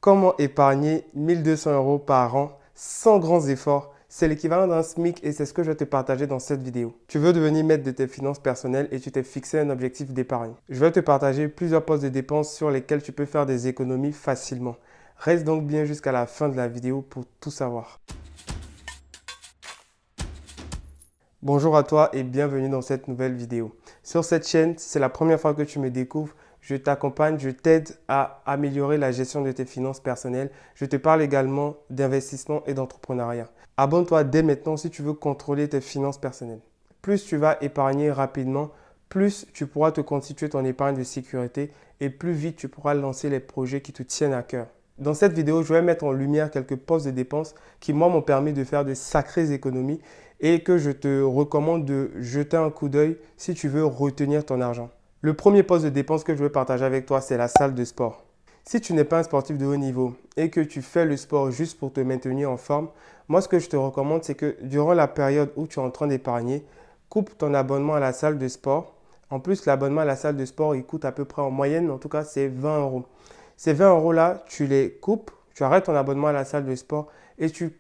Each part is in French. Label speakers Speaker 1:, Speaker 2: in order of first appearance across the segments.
Speaker 1: Comment épargner 1200 € par an sans grands efforts? C'est l'équivalent d'un SMIC et c'est ce que je vais te partager dans cette vidéo. Tu veux devenir maître de tes finances personnelles et tu t'es fixé un objectif d'épargne. Je vais te partager plusieurs postes de dépenses sur lesquels tu peux faire des économies facilement. Reste donc bien jusqu'à la fin de la vidéo pour tout savoir. Bonjour à toi et bienvenue dans cette nouvelle vidéo. Sur cette chaîne, si c'est la première fois que tu me découvres, je t'accompagne, je t'aide à améliorer la gestion de tes finances personnelles. Je te parle également d'investissement et d'entrepreneuriat. Abonne-toi dès maintenant si tu veux contrôler tes finances personnelles. Plus tu vas épargner rapidement, plus tu pourras te constituer ton épargne de sécurité et plus vite tu pourras lancer les projets qui te tiennent à cœur. Dans cette vidéo, je vais mettre en lumière quelques postes de dépenses qui, moi, m'ont permis de faire de sacrées économies et que je te recommande de jeter un coup d'œil si tu veux retenir ton argent. Le premier poste de dépense que je veux partager avec toi, c'est la salle de sport. Si tu n'es pas un sportif de haut niveau et que tu fais le sport juste pour te maintenir en forme, moi, ce que je te recommande, c'est que durant la période où tu es en train d'épargner, coupe ton abonnement à la salle de sport. En plus, l'abonnement à la salle de sport, il coûte à peu près en moyenne, en tout cas, c'est 20 €. Ces 20 € là, tu les coupes, tu arrêtes ton abonnement à la salle de sport et tu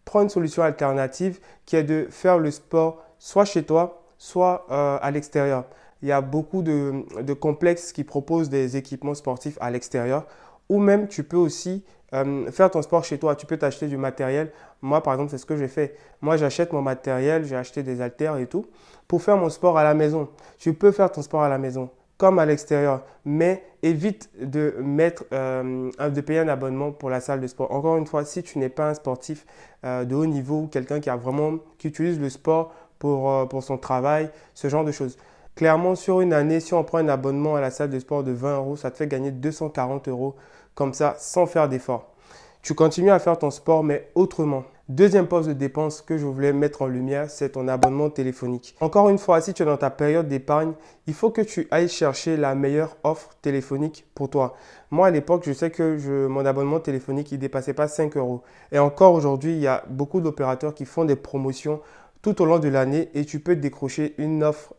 Speaker 1: prends une solution alternative qui est de faire le sport soit chez toi, soit à l'extérieur. Il y a beaucoup de complexes qui proposent des équipements sportifs à l'extérieur ou même tu peux aussi faire ton sport chez toi. Tu peux t'acheter du matériel. Moi, par exemple, c'est ce que j'ai fait. Moi, j'achète mon matériel, j'ai acheté des haltères et tout pour faire mon sport à la maison. Tu peux faire ton sport à la maison comme à l'extérieur, mais évite de payer un abonnement pour la salle de sport. Encore une fois, si tu n'es pas un sportif de haut niveau ou quelqu'un qui utilise le sport pour son travail, ce genre de choses. Clairement, sur une année, si on prend un abonnement à la salle de sport de 20 €, ça te fait gagner 240 € comme ça, sans faire d'effort. Tu continues à faire ton sport, mais autrement. Deuxième poste de dépense que je voulais mettre en lumière, c'est ton abonnement téléphonique. Encore une fois, si tu es dans ta période d'épargne, il faut que tu ailles chercher la meilleure offre téléphonique pour toi. Moi, à l'époque, je sais que mon abonnement téléphonique, il ne dépassait pas 5 €. Et encore aujourd'hui, il y a beaucoup d'opérateurs qui font des promotions tout au long de l'année et tu peux décrocher une offre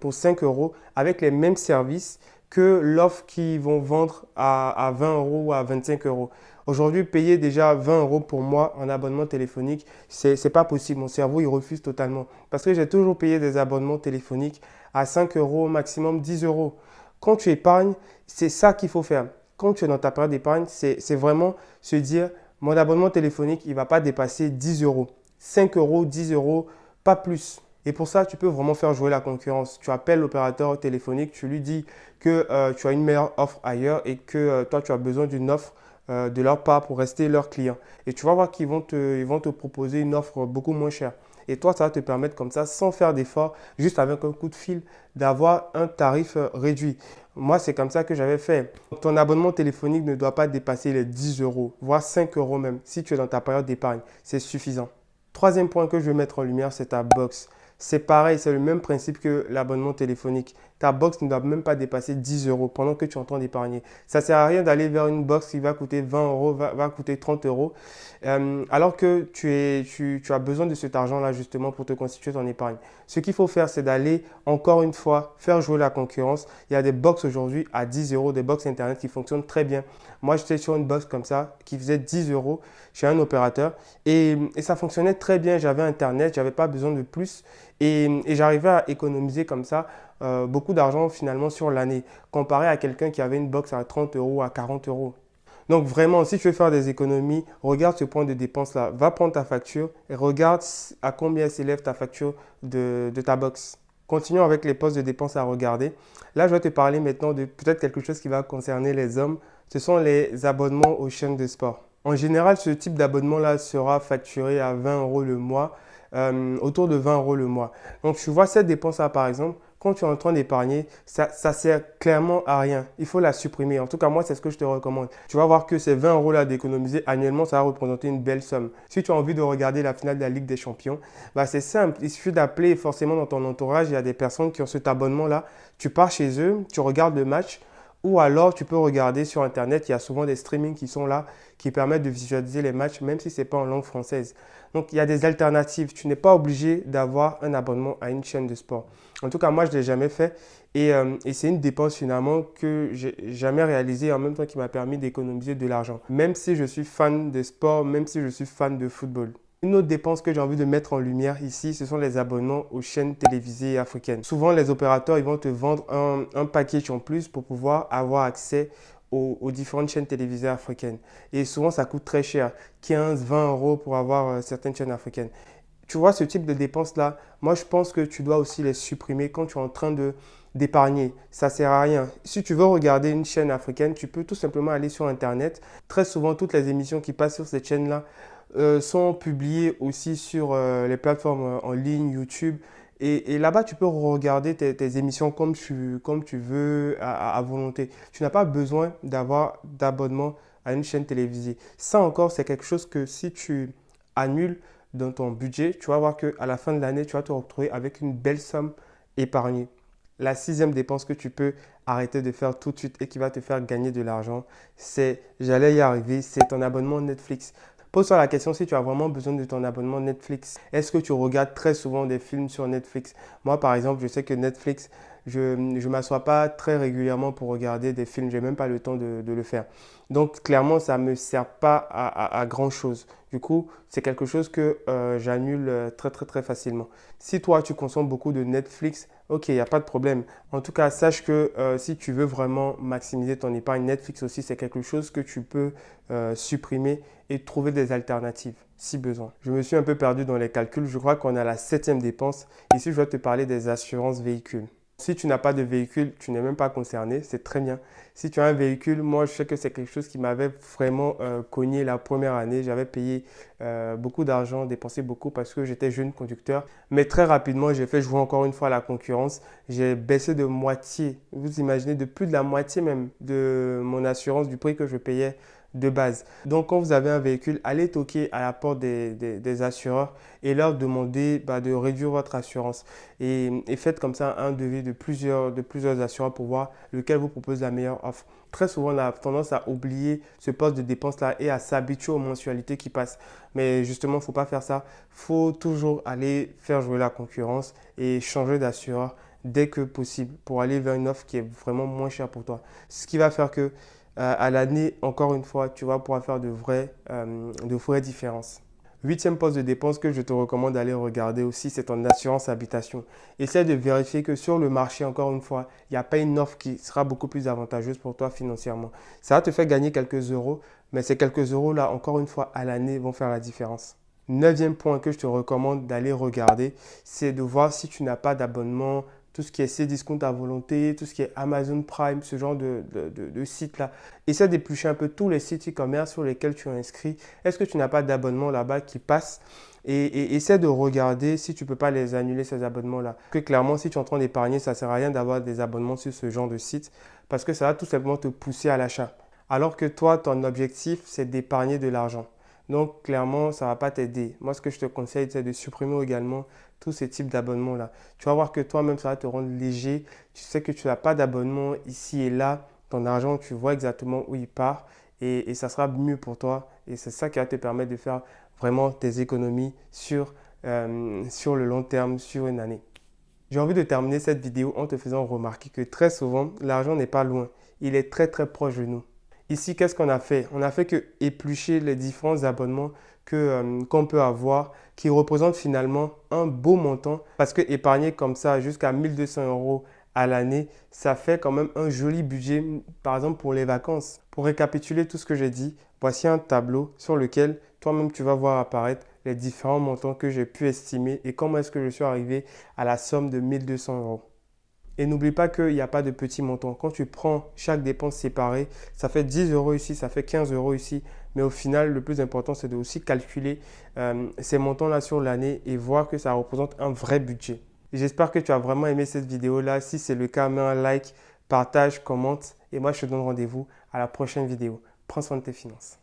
Speaker 1: pour 5 € avec les mêmes services que l'offre qu'ils vont vendre à 20 € ou à 25 €. Aujourd'hui, payer déjà 20 € pour moi en abonnement téléphonique, c'est pas possible. Mon cerveau, il refuse totalement. Parce que j'ai toujours payé des abonnements téléphoniques à 5 €, maximum 10 €. Quand tu épargnes, c'est ça qu'il faut faire. Quand tu es dans ta période d'épargne, c'est vraiment se dire, mon abonnement téléphonique, il ne va pas dépasser 10 €. 5 €, 10 €, pas plus. Et pour ça, tu peux vraiment faire jouer la concurrence. Tu appelles l'opérateur téléphonique, tu lui dis que tu as une meilleure offre ailleurs et que toi, tu as besoin d'une offre de leur part pour rester leur client. Et tu vas voir qu'ils vont te proposer une offre beaucoup moins chère. Et toi, ça va te permettre comme ça, sans faire d'effort, juste avec un coup de fil, d'avoir un tarif réduit. Moi, c'est comme ça que j'avais fait. Ton abonnement téléphonique ne doit pas dépasser les 10 €, voire 5 € même, si tu es dans ta période d'épargne. C'est suffisant. Troisième point que je veux mettre en lumière, c'est ta box. C'est pareil, c'est le même principe que l'abonnement téléphonique. Ta box ne doit même pas dépasser 10 € pendant que tu es en train d'épargner. Ça ne sert à rien d'aller vers une box qui va coûter 20 €, va coûter 30 €, alors que tu as besoin de cet argent-là justement pour te constituer ton épargne. Ce qu'il faut faire, c'est d'aller, encore une fois, faire jouer la concurrence. Il y a des box aujourd'hui à 10 €, des box internet qui fonctionnent très bien. Moi, j'étais sur une box comme ça qui faisait 10 € chez un opérateur et ça fonctionnait très bien. J'avais internet, je n'avais pas besoin de plus. Et j'arrivais à économiser comme ça beaucoup d'argent finalement sur l'année, comparé à quelqu'un qui avait une box à 30 €, à 40 €. Donc vraiment, si tu veux faire des économies, regarde ce point de dépense-là. Va prendre ta facture et regarde à combien s'élève ta facture de ta box. Continuons avec les postes de dépenses à regarder. Là, je vais te parler maintenant de peut-être quelque chose qui va concerner les hommes. Ce sont les abonnements aux chaînes de sport. En général, ce type d'abonnement-là sera facturé à 20 € le mois. Autour de 20 € le mois. Donc, tu vois cette dépense-là, par exemple, quand tu es en train d'épargner, ça sert clairement à rien. Il faut la supprimer. En tout cas, moi, c'est ce que je te recommande. Tu vas voir que ces 20 € d'économiser annuellement, ça va représenter une belle somme. Si tu as envie de regarder la finale de la Ligue des Champions, bah, c'est simple. Il suffit d'appeler forcément dans ton entourage. Il y a des personnes qui ont cet abonnement-là. Tu pars chez eux, tu regardes le match. Ou alors, tu peux regarder sur Internet, il y a souvent des streamings qui sont là, qui permettent de visualiser les matchs, même si ce n'est pas en langue française. Donc, il y a des alternatives. Tu n'es pas obligé d'avoir un abonnement à une chaîne de sport. En tout cas, moi, je ne l'ai jamais fait. Et c'est une dépense finalement que j'ai jamais réalisée en même temps qui m'a permis d'économiser de l'argent. Même si je suis fan de sport, même si je suis fan de football. Une autre dépense que j'ai envie de mettre en lumière ici, ce sont les abonnements aux chaînes télévisées africaines. Souvent, les opérateurs, ils vont te vendre un package en plus pour pouvoir avoir accès aux différentes chaînes télévisées africaines. Et souvent, ça coûte très cher, 15, 20 euros pour avoir certaines chaînes africaines. Tu vois, ce type de dépenses-là, moi, je pense que tu dois aussi les supprimer quand tu es en train d'épargner. Ça ne sert à rien. Si tu veux regarder une chaîne africaine, tu peux tout simplement aller sur Internet. Très souvent, toutes les émissions qui passent sur cette chaîne-là sont publiées aussi sur les plateformes en ligne, YouTube. Et là-bas, tu peux regarder tes émissions comme tu veux, à volonté. Tu n'as pas besoin d'avoir d'abonnement à une chaîne télévisée. Ça encore, c'est quelque chose que si tu annules dans ton budget, tu vas voir qu'à la fin de l'année, tu vas te retrouver avec une belle somme épargnée. La sixième dépense que tu peux arrêter de faire tout de suite et qui va te faire gagner de l'argent, j'allais y arriver, c'est ton abonnement Netflix. Pose-toi la question si tu as vraiment besoin de ton abonnement Netflix. Est-ce que tu regardes très souvent des films sur Netflix? Moi, par exemple, je sais que Netflix, je ne m'assois pas très régulièrement pour regarder des films. Je n'ai même pas le temps de le faire. Donc, clairement, ça ne me sert pas à grand-chose. Du coup, c'est quelque chose que j'annule très, très, très facilement. Si toi, tu consommes beaucoup de Netflix, ok, il n'y a pas de problème. En tout cas, sache que si tu veux vraiment maximiser ton épargne, Netflix aussi, c'est quelque chose que tu peux supprimer et trouver des alternatives si besoin. Je me suis un peu perdu dans les calculs. Je crois qu'on a la septième dépense. Ici, je dois te parler des assurances véhicules. Si tu n'as pas de véhicule, tu n'es même pas concerné, c'est très bien. Si tu as un véhicule, moi je sais que c'est quelque chose qui m'avait vraiment cogné la première année. J'avais payé beaucoup d'argent, dépensé beaucoup parce que j'étais jeune conducteur. Mais très rapidement, j'ai fait jouer encore une fois la concurrence. J'ai baissé de moitié, vous imaginez, de plus de la moitié même de mon assurance, du prix que je payais de base. Donc, quand vous avez un véhicule, allez toquer à la porte des assureurs et leur demander de réduire votre assurance. Et faites comme ça un devis de plusieurs assureurs pour voir lequel vous propose la meilleure offre. Très souvent, on a tendance à oublier ce poste de dépense-là et à s'habituer aux mensualités qui passent. Mais justement, il ne faut pas faire ça. Il faut toujours aller faire jouer la concurrence et changer d'assureur dès que possible pour aller vers une offre qui est vraiment moins chère pour toi. Ce qui va faire que à l'année, encore une fois, tu vas pouvoir faire de vraies différences. Huitième poste de dépense que je te recommande d'aller regarder aussi, c'est ton assurance habitation. Essaie de vérifier que sur le marché, encore une fois, il n'y a pas une offre qui sera beaucoup plus avantageuse pour toi financièrement. Ça va te faire gagner quelques euros, mais ces quelques euros-là, encore une fois, à l'année, vont faire la différence. Neuvième point que je te recommande d'aller regarder, c'est de voir si tu n'as pas d'abonnement, tout ce qui est Cdiscount à volonté, tout ce qui est Amazon Prime, ce genre de sites-là. Essaie d'éplucher un peu tous les sites e-commerce sur lesquels tu es inscrit. Est-ce que tu n'as pas d'abonnement là-bas qui passe? Et essaie de regarder si tu ne peux pas les annuler, ces abonnements-là. Que clairement, si tu es en train d'épargner, ça ne sert à rien d'avoir des abonnements sur ce genre de site parce que ça va tout simplement te pousser à l'achat. Alors que toi, ton objectif, c'est d'épargner de l'argent. Donc, clairement, ça ne va pas t'aider. Moi, ce que je te conseille, c'est de supprimer également tous ces types d'abonnements-là. Tu vas voir que toi-même, ça va te rendre léger. Tu sais que tu n'as pas d'abonnement ici et là. Ton argent, tu vois exactement où il part et ça sera mieux pour toi. Et c'est ça qui va te permettre de faire vraiment tes économies sur le long terme, sur une année. J'ai envie de terminer cette vidéo en te faisant remarquer que très souvent, l'argent n'est pas loin. Il est très, très proche de nous. Ici, qu'est-ce qu'on a fait? On a fait que éplucher les différents abonnements qu'on peut avoir qui représentent finalement un beau montant parce que épargner comme ça jusqu'à 1200 euros à l'année, ça fait quand même un joli budget, par exemple pour les vacances. Pour récapituler tout ce que j'ai dit, voici un tableau sur lequel toi-même tu vas voir apparaître les différents montants que j'ai pu estimer et comment est-ce que je suis arrivé à la somme de 1200 euros. Et n'oublie pas qu'il n'y a pas de petits montants. Quand tu prends chaque dépense séparée, ça fait 10 euros ici, ça fait 15 euros ici. Mais au final, le plus important, c'est de aussi calculer ces montants-là sur l'année et voir que ça représente un vrai budget. J'espère que tu as vraiment aimé cette vidéo-là. Si c'est le cas, mets un like, partage, commente. Et moi, je te donne rendez-vous à la prochaine vidéo. Prends soin de tes finances.